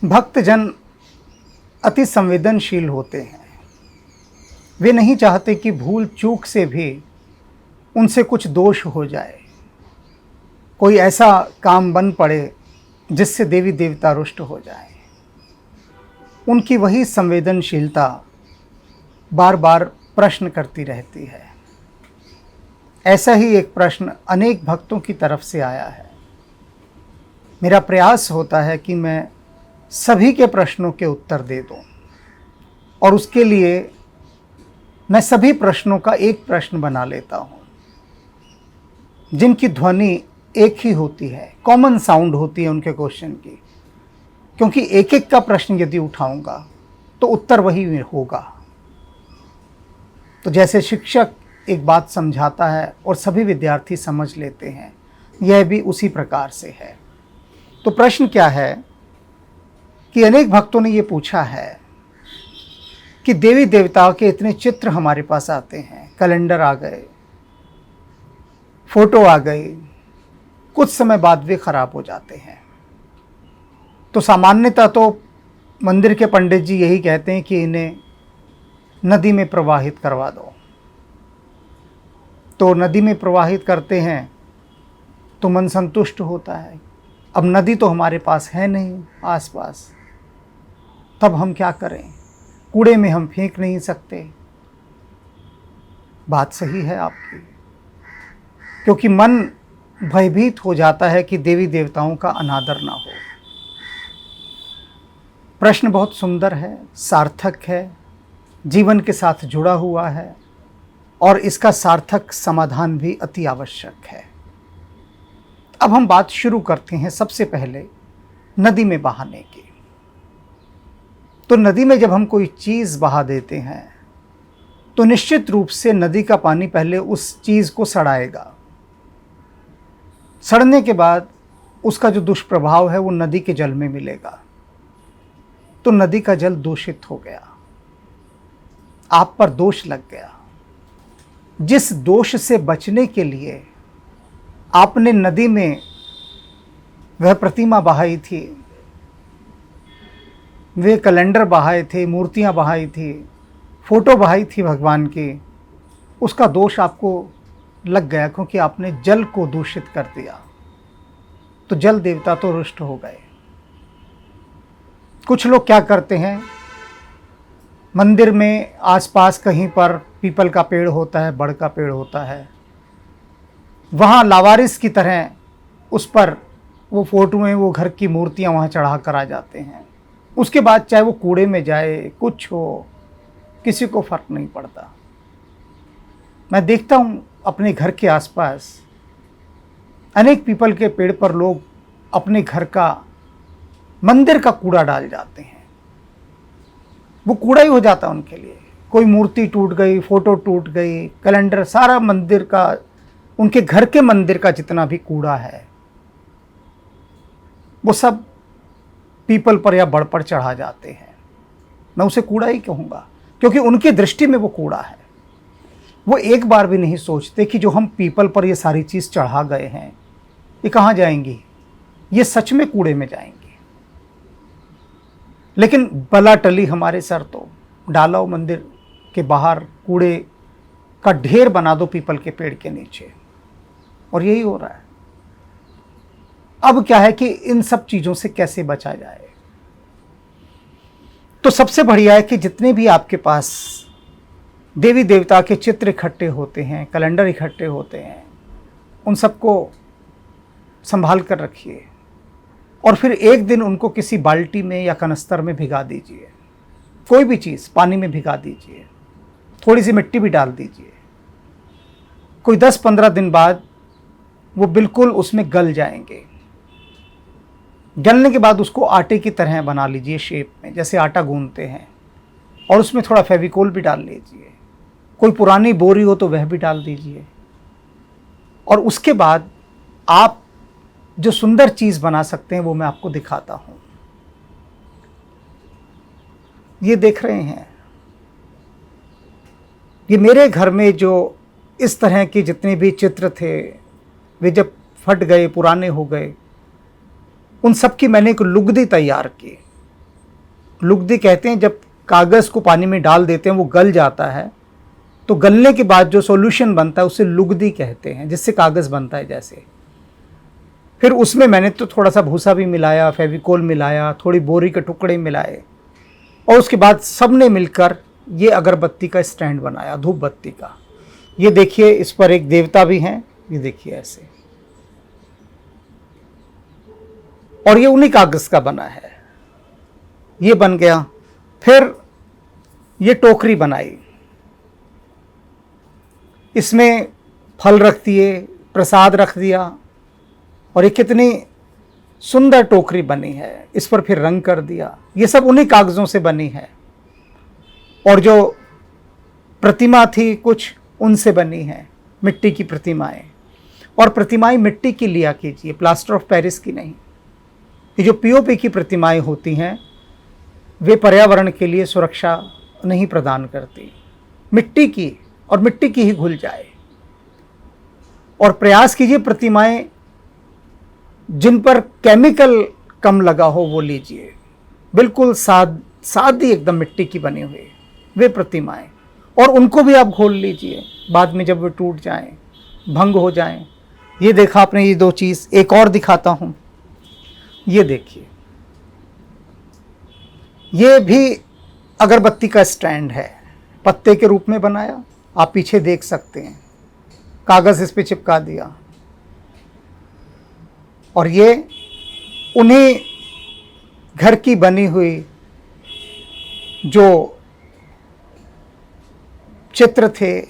भक्तजन अति संवेदनशील होते हैं। वे नहीं चाहते कि भूल चूक से भी उनसे कुछ दोष हो जाए, कोई ऐसा काम बन पड़े जिससे देवी देवता रुष्ट हो जाए। उनकी वही संवेदनशीलता बार बार प्रश्न करती रहती है। ऐसा ही एक प्रश्न अनेक भक्तों की तरफ से आया है। मेरा प्रयास होता है कि मैं सभी के प्रश्नों के उत्तर दे दूं, और उसके लिए मैं सभी प्रश्नों का एक प्रश्न बना लेता हूं, जिनकी ध्वनि एक ही होती है, कॉमन साउंड होती है उनके क्वेश्चन की। क्योंकि एक एक का प्रश्न यदि उठाऊंगा तो उत्तर वही होगा। तो जैसे शिक्षक एक बात समझाता है और सभी विद्यार्थी समझ लेते हैं, यह भी उसी प्रकार से है। तो प्रश्न क्या है कि अनेक भक्तों ने ये पूछा है कि देवी देवताओं के इतने चित्र हमारे पास आते हैं, कैलेंडर आ गए, फोटो आ गई, कुछ समय बाद वे खराब हो जाते हैं। तो सामान्यतः तो मंदिर के पंडित जी यही कहते हैं कि इन्हें नदी में प्रवाहित करवा दो। तो नदी में प्रवाहित करते हैं तो मन संतुष्ट होता है। अब नदी तो हमारे पास है नहीं आसपास, तब हम क्या करें? कूड़े में हम फेंक नहीं सकते। बात सही है आपकी, क्योंकि मन भयभीत हो जाता है कि देवी देवताओं का अनादर ना हो। प्रश्न बहुत सुंदर है, सार्थक है, जीवन के साथ जुड़ा हुआ है, और इसका सार्थक समाधान भी अति आवश्यक है। अब हम बात शुरू करते हैं सबसे पहले नदी में बहाने की। तो नदी में जब हम कोई चीज़ बहा देते हैं तो निश्चित रूप से नदी का पानी पहले उस चीज़ को सड़ाएगा। सड़ने के बाद उसका जो दुष्प्रभाव है वो नदी के जल में मिलेगा, तो नदी का जल दूषित हो गया, आप पर दोष लग गया। जिस दोष से बचने के लिए आपने नदी में वह प्रतिमा बहाई थी, वे कैलेंडर बहाए थे, मूर्तियां बहाई थी, फोटो बहाई थी भगवान की, उसका दोष आपको लग गया, क्योंकि आपने जल को दूषित कर दिया। तो जल देवता तो रुष्ट हो गए। कुछ लोग क्या करते हैं, मंदिर में आसपास कहीं पर पीपल का पेड़ होता है, बड़ का पेड़ होता है, वहाँ लावारिस की तरह उस पर वो फोटोएं, वो घर की मूर्तियाँ वहाँ चढ़ा कर आ जाते हैं। उसके बाद चाहे वो कूड़े में जाए, कुछ हो, किसी को फर्क नहीं पड़ता। मैं देखता हूँ अपने घर के आसपास अनेक पीपल के पेड़ पर लोग अपने घर का, मंदिर का कूड़ा डाल जाते हैं। वो कूड़ा ही हो जाता है उनके लिए। कोई मूर्ति टूट गई, फोटो टूट गई, कैलेंडर, सारा मंदिर का, उनके घर के मंदिर का जितना भी कूड़ा है वो सब पीपल पर या बड़ पर चढ़ा जाते हैं। मैं उसे कूड़ा ही कहूँगा, क्योंकि उनकी दृष्टि में वो कूड़ा है। वो एक बार भी नहीं सोचते कि जो हम पीपल पर ये सारी चीज़ चढ़ा गए हैं ये कहाँ जाएंगी, ये सच में कूड़े में जाएंगी। लेकिन बला टली हमारे सर, तो डालो मंदिर के बाहर कूड़े का ढेर बना दो पीपल के पेड़ के नीचे, और यही हो रहा है। अब क्या है कि इन सब चीज़ों से कैसे बचा जाए? तो सबसे बढ़िया है कि जितने भी आपके पास देवी देवता के चित्र इकट्ठे होते हैं, कैलेंडर इकट्ठे होते हैं, उन सबको संभाल कर रखिए, और फिर एक दिन उनको किसी बाल्टी में या कनस्तर में भिगा दीजिए। कोई भी चीज़ पानी में भिगा दीजिए, थोड़ी सी मिट्टी भी डाल दीजिए। कोई 10-15 दिन बाद वो बिल्कुल उसमें गल जाएंगे। गलने के बाद उसको आटे की तरह बना लीजिए, शेप में, जैसे आटा गूंथते हैं, और उसमें थोड़ा फेविकोल भी डाल लीजिए। कोई पुरानी बोरी हो तो वह भी डाल दीजिए, और उसके बाद आप जो सुंदर चीज़ बना सकते हैं वो मैं आपको दिखाता हूँ। ये देख रहे हैं, ये मेरे घर में जो इस तरह के जितने भी चित्र थे वे जब फट गए, पुराने हो गए, उन सब की मैंने एक लुगदी तैयार की। लुगदी कहते हैं, जब कागज़ को पानी में डाल देते हैं वो गल जाता है, तो गलने के बाद जो सॉल्यूशन बनता है उसे लुगदी कहते हैं, जिससे कागज़ बनता है जैसे। फिर उसमें मैंने तो थोड़ा सा भूसा भी मिलाया, फेविकोल मिलाया, थोड़ी बोरी के टुकड़े मिलाए, और उसके बाद सब ने मिलकर ये अगरबत्ती का स्टैंड बनाया, धूप बत्ती का। ये देखिए, इस पर एक देवता भी हैं, ये देखिए ऐसे, और ये उन्हीं कागज़ का बना है, ये बन गया। फिर ये टोकरी बनाई, इसमें फल रख दिए, प्रसाद रख दिया, और ये कितनी सुंदर टोकरी बनी है। इस पर फिर रंग कर दिया। ये सब उन्हीं कागज़ों से बनी है। और जो प्रतिमा थी कुछ उनसे बनी है, मिट्टी की प्रतिमाएं। और प्रतिमाएं मिट्टी की लिया कीजिए, प्लास्टर ऑफ पेरिस की नहीं। ये जो पीओपी की प्रतिमाएं होती हैं वे पर्यावरण के लिए सुरक्षा नहीं प्रदान करती। मिट्टी की, और मिट्टी की ही घुल जाए। और प्रयास कीजिए प्रतिमाएं जिन पर केमिकल कम लगा हो वो लीजिए, बिल्कुल सादी एकदम मिट्टी की बनी हुई वे प्रतिमाएं, और उनको भी आप घोल लीजिए। बाद में जब वे टूट जाएं, भंग हो जाएं। ये देखा आपने, ये दो चीज़। एक और दिखाता हूँ, ये देखिए, ये भी अगरबत्ती का स्टैंड है, पत्ते के रूप में बनाया, आप पीछे देख सकते हैं, कागज़ इस पे चिपका दिया। और ये उन्हीं घर की बनी हुई जो चित्र थे,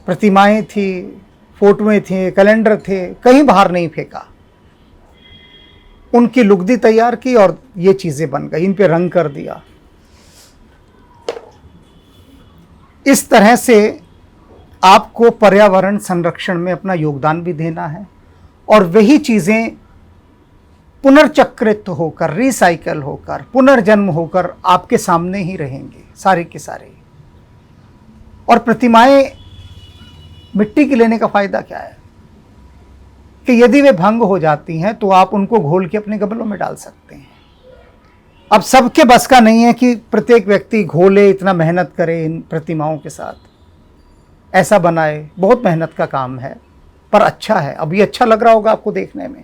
प्रतिमाएं थी, फोटोएं थी, कैलेंडर थे, कहीं बाहर नहीं फेंका। उनकी लुगदी तैयार की और ये चीज़ें बन गई, इन पे रंग कर दिया। इस तरह से आपको पर्यावरण संरक्षण में अपना योगदान भी देना है, और वही चीज़ें पुनर्चक्रित होकर, रिसाइकल होकर, पुनर्जन्म होकर आपके सामने ही रहेंगे सारे के सारे। और प्रतिमाएं मिट्टी की लेने का फ़ायदा क्या है कि यदि वे भंग हो जाती हैं तो आप उनको घोल के अपने गमलों में डाल सकते हैं। अब सबके बस का नहीं है कि प्रत्येक व्यक्ति घोले, इतना मेहनत करे इन प्रतिमाओं के साथ, ऐसा बनाए। बहुत मेहनत का काम है, पर अच्छा है। अब ये अच्छा लग रहा होगा आपको देखने में,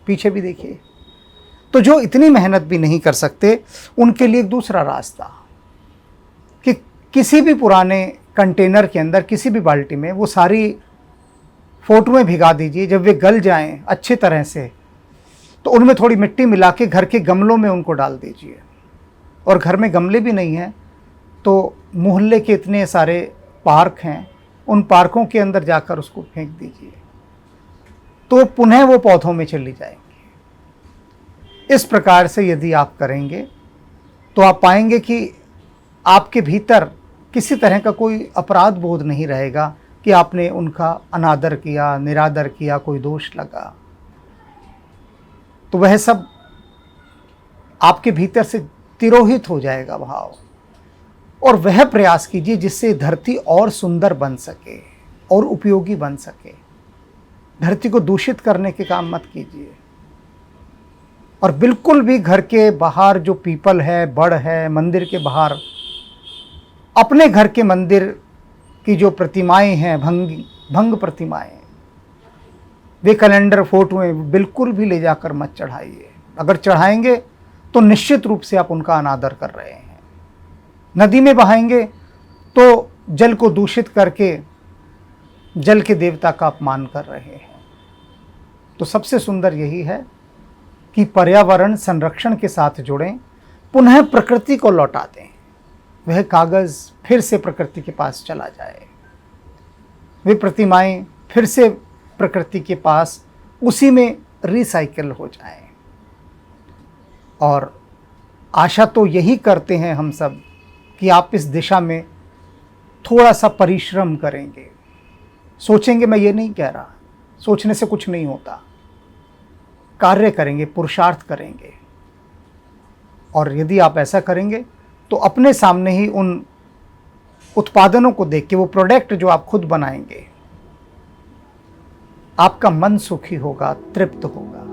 पीछे भी देखिए। तो जो इतनी मेहनत भी नहीं कर सकते उनके लिए एक दूसरा रास्ता, कि किसी भी पुराने कंटेनर के अंदर, किसी भी बाल्टी में वो सारी फोटोएं भिगा दीजिए। जब वे गल जाएं अच्छे तरह से तो उनमें थोड़ी मिट्टी मिला के घर के गमलों में उनको डाल दीजिए। और घर में गमले भी नहीं हैं तो मोहल्ले के इतने सारे पार्क हैं, उन पार्कों के अंदर जाकर उसको फेंक दीजिए, तो पुनः वो पौधों में चली जाएंगी। इस प्रकार से यदि आप करेंगे तो आप पाएंगे कि आपके भीतर किसी तरह का कोई अपराध बोध नहीं रहेगा कि आपने उनका अनादर किया, निरादर किया, कोई दोष लगा। तो वह सब आपके भीतर से तिरोहित हो जाएगा भाव। और वह प्रयास कीजिए जिससे धरती और सुंदर बन सके और उपयोगी बन सके। धरती को दूषित करने के काम मत कीजिए। और बिल्कुल भी घर के बाहर जो पीपल है, बड़ है, मंदिर के बाहर अपने घर के मंदिर की जो प्रतिमाएं हैं, भंग प्रतिमाएं, वे कैलेंडर, फोटोएं बिल्कुल भी ले जाकर मत चढ़ाइए। अगर चढ़ाएंगे तो निश्चित रूप से आप उनका अनादर कर रहे हैं। नदी में बहाएंगे तो जल को दूषित करके जल के देवता का अपमान कर रहे हैं। तो सबसे सुंदर यही है कि पर्यावरण संरक्षण के साथ जुड़ें, पुनः प्रकृति को लौटा दें। वह कागज़ फिर से प्रकृति के पास चला जाए, वे प्रतिमाएं फिर से प्रकृति के पास उसी में रिसाइकिल हो जाएं। और आशा तो यही करते हैं हम सब कि आप इस दिशा में थोड़ा सा परिश्रम करेंगे। सोचेंगे, मैं ये नहीं कह रहा, सोचने से कुछ नहीं होता। कार्य करेंगे, पुरुषार्थ करेंगे। और यदि आप ऐसा करेंगे तो अपने सामने ही उन उत्पादनों को देख के, वो प्रोडक्ट जो आप खुद बनाएंगे, आपका मन सुखी होगा, तृप्त होगा।